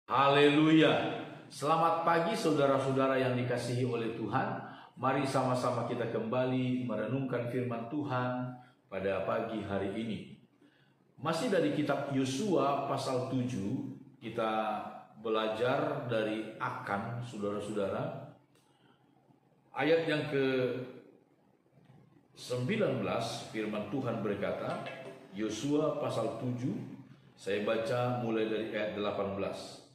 Haleluya. Selamat pagi saudara-saudara yang dikasihi oleh Tuhan. Mari sama-sama kita kembali merenungkan firman Tuhan pada pagi hari ini. Masih dari kitab Yosua pasal 7, kita belajar dari Akan, saudara-saudara. Ayat yang ke-19 firman Tuhan berkata, Yosua pasal 7, saya baca mulai dari ayat 18.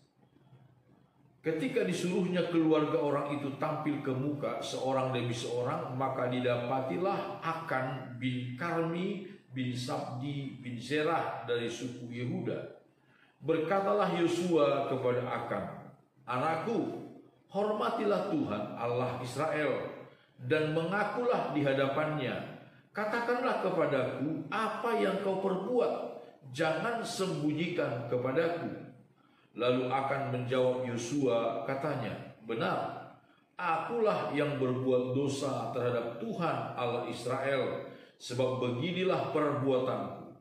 Ketika disuruhnya keluarga orang itu tampil ke muka seorang demi seorang, maka didapatilah Akan bin Karmi bin Sabdi bin Zerah dari suku Yehuda. Berkatalah Yosua kepada Akan, "Anakku, hormatilah Tuhan Allah Israel dan mengakulah di hadapannya. Katakanlah kepadaku apa yang kau perbuat, jangan sembunyikan kepadaku." Lalu Akan menjawab Yosua, katanya, "Benar, akulah yang berbuat dosa terhadap Tuhan Allah Israel, sebab beginilah perbuatanku.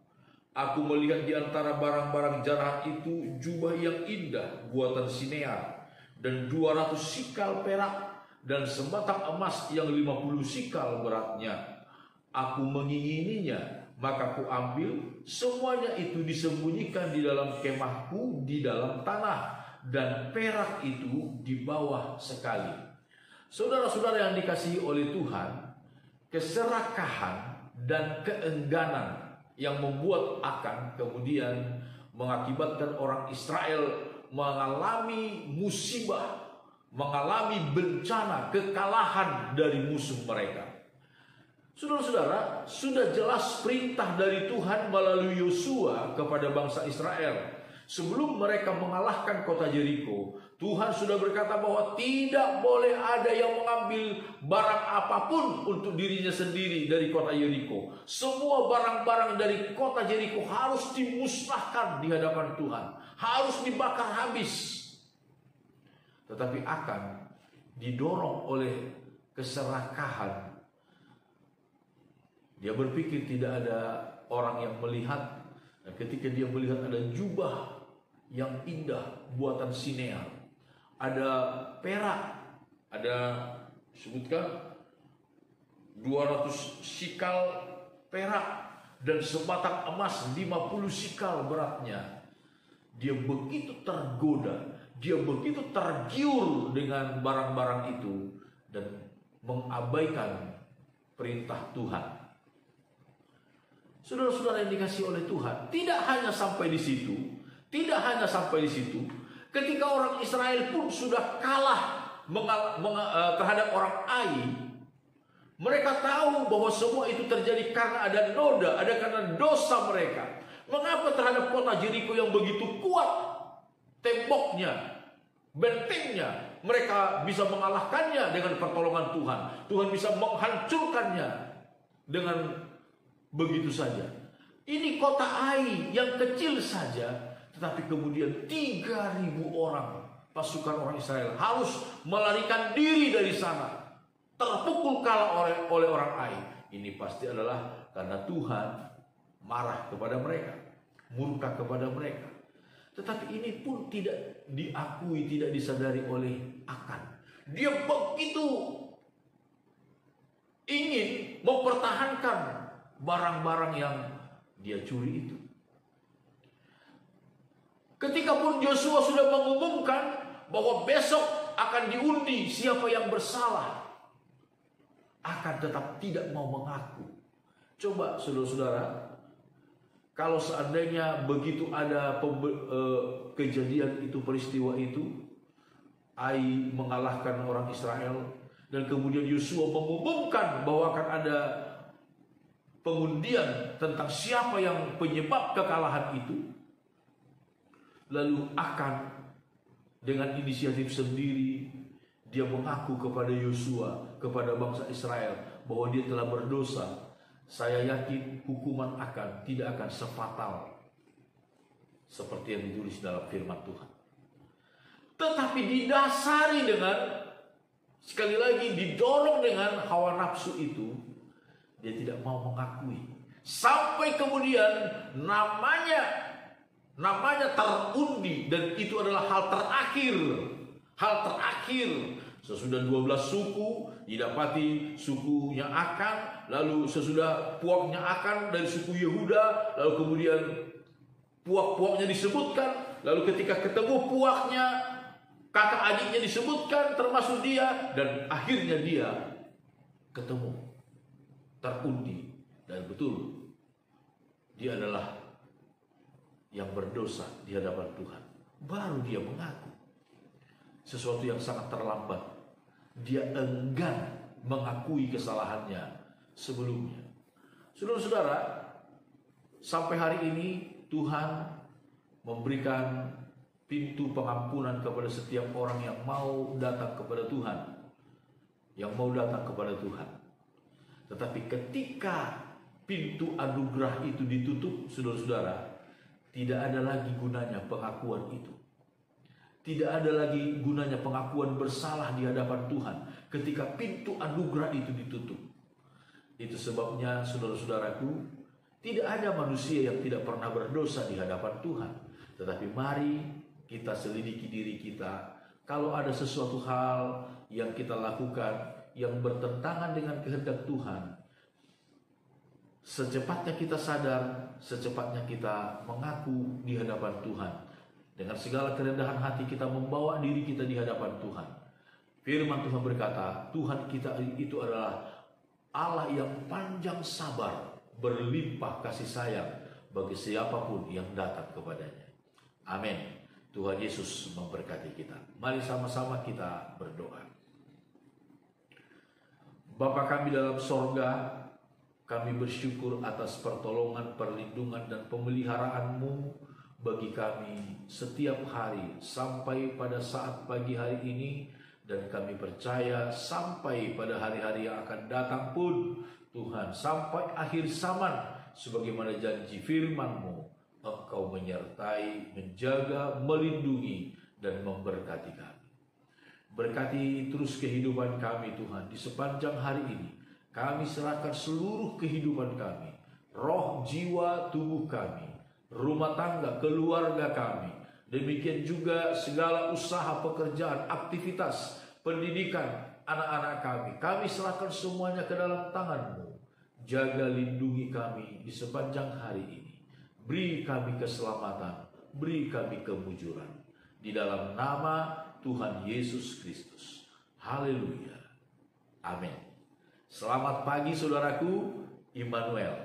Aku melihat di antara barang-barang jarahan itu jubah yang indah buatan Sinear, dan 200 sikal perak, dan sebatang emas yang 50 sikal beratnya. Aku mengingininya, maka ku ambil, semuanya itu disembunyikan di dalam kemahku di dalam tanah, dan perak itu di bawah sekali." Saudara-saudara yang dikasihi oleh Tuhan, keserakahan dan keengganan yang membuat Akan kemudian mengakibatkan orang Israel mengalami musibah, mengalami bencana, kekalahan dari musuh mereka. Saudara-saudara, sudah jelas perintah dari Tuhan melalui Yosua kepada bangsa Israel. Sebelum mereka mengalahkan kota Yeriko, Tuhan sudah berkata bahwa tidak boleh ada yang mengambil barang apapun untuk dirinya sendiri dari kota Yeriko. Semua barang-barang dari kota Yeriko harus dimusnahkan di hadapan Tuhan, harus dibakar habis. Tetapi Akan didorong oleh keserakahan. Dia berpikir tidak ada orang yang melihat. Dan ketika dia melihat ada jubah yang indah buatan Sinear, ada perak, ada sebutkan 200 sikal perak, dan sebatang emas 50 sikal beratnya. Dia begitu tergoda, dia begitu tergiur dengan barang-barang itu dan mengabaikan perintah Tuhan. Saudara-saudara yang dikasihi oleh Tuhan, tidak hanya sampai di situ, ketika orang Israel pun sudah kalah terhadap orang Ai, mereka tahu bahwa semua itu terjadi karena ada noda, karena dosa mereka. Mengapa terhadap kota Yeriko yang begitu kuat temboknya, bentengnya, mereka bisa mengalahkannya dengan pertolongan Tuhan. Tuhan bisa menghancurkannya dengan begitu saja. Ini kota Ai yang kecil saja, tetapi kemudian 3.000 orang pasukan orang Israel harus melarikan diri dari sana, terpukul kalah oleh orang Ai. Ini pasti adalah karena Tuhan marah kepada mereka, murka kepada mereka. Tetapi ini pun tidak diakui, tidak disadari oleh Akan. Dia begitu ingin mempertahankan barang-barang yang dia curi itu. Ketika pun Yosua sudah mengumumkan bahwa besok akan diundi siapa yang bersalah, Akan tetap tidak mau mengaku. Coba saudara-saudara, kalau seandainya begitu ada kejadian itu, peristiwa itu, Ai mengalahkan orang Israel, dan kemudian Yosua mengumumkan bahwa akan ada pengundian tentang siapa yang penyebab kekalahan itu, lalu Akan dengan inisiatif sendiri dia mengaku kepada Yosua, kepada bangsa Israel, bahwa dia telah berdosa. Saya yakin hukuman Akan tidak akan sefatal seperti yang ditulis dalam firman Tuhan. Tetapi didasari dengan, sekali lagi, didorong dengan hawa nafsu itu, dia tidak mau mengakui. Sampai kemudian namanya Namanya terundi, dan itu adalah hal terakhir. Hal terakhir. Sesudah 12 suku didapati sukunya Akan, lalu sesudah puaknya Akan dari suku Yehuda, lalu kemudian puak-puaknya disebutkan, lalu ketika ketemu puaknya, kakak adiknya disebutkan termasuk dia, dan akhirnya dia ketemu, terundi, dan betul dia adalah yang berdosa di hadapan Tuhan. Baru dia mengaku sesuatu yang sangat terlambat. Dia enggan mengakui kesalahannya sebelumnya. Saudara-saudara, sampai hari ini Tuhan memberikan pintu pengampunan kepada setiap orang yang mau datang kepada Tuhan, yang mau datang kepada Tuhan. Tetapi ketika pintu anugerah itu ditutup, saudara-saudara, tidak ada lagi gunanya pengakuan itu. Tidak ada lagi gunanya pengakuan bersalah di hadapan Tuhan ketika pintu anugerah itu ditutup. Itu sebabnya, saudara-saudaraku, tidak ada manusia yang tidak pernah berdosa di hadapan Tuhan. Tetapi mari kita selidiki diri kita. Kalau ada sesuatu hal yang kita lakukan yang bertentangan dengan kehendak Tuhan, secepatnya kita sadar, secepatnya kita mengaku di hadapan Tuhan. Dengan segala kerendahan hati kita membawa diri kita di hadapan Tuhan. Firman Tuhan berkata, Tuhan kita itu adalah Allah yang panjang sabar, berlimpah kasih sayang bagi siapapun yang datang kepadanya. Amin. Tuhan Yesus memberkati kita. Mari sama-sama kita berdoa. Bapa kami dalam sorga, kami bersyukur atas pertolongan, perlindungan, dan pemeliharaan-Mu bagi kami setiap hari sampai pada saat pagi hari ini, dan kami percaya sampai pada hari-hari yang akan datang pun Tuhan, sampai akhir zaman, sebagaimana janji firman-Mu, Engkau menyertai, menjaga, melindungi, dan memberkati kami. Berkati terus kehidupan kami Tuhan di sepanjang hari ini. Kami serahkan seluruh kehidupan kami, roh, jiwa, tubuh kami, rumah tangga, keluarga kami, demikian juga segala usaha, pekerjaan, aktivitas, pendidikan anak-anak kami. Kami serahkan semuanya ke dalam tangan-Mu. Jaga, lindungi kami di sepanjang hari ini. Beri kami keselamatan, beri kami kemujuran. Di dalam nama Tuhan Yesus Kristus. Haleluya. Amin. Selamat pagi saudaraku, Immanuel.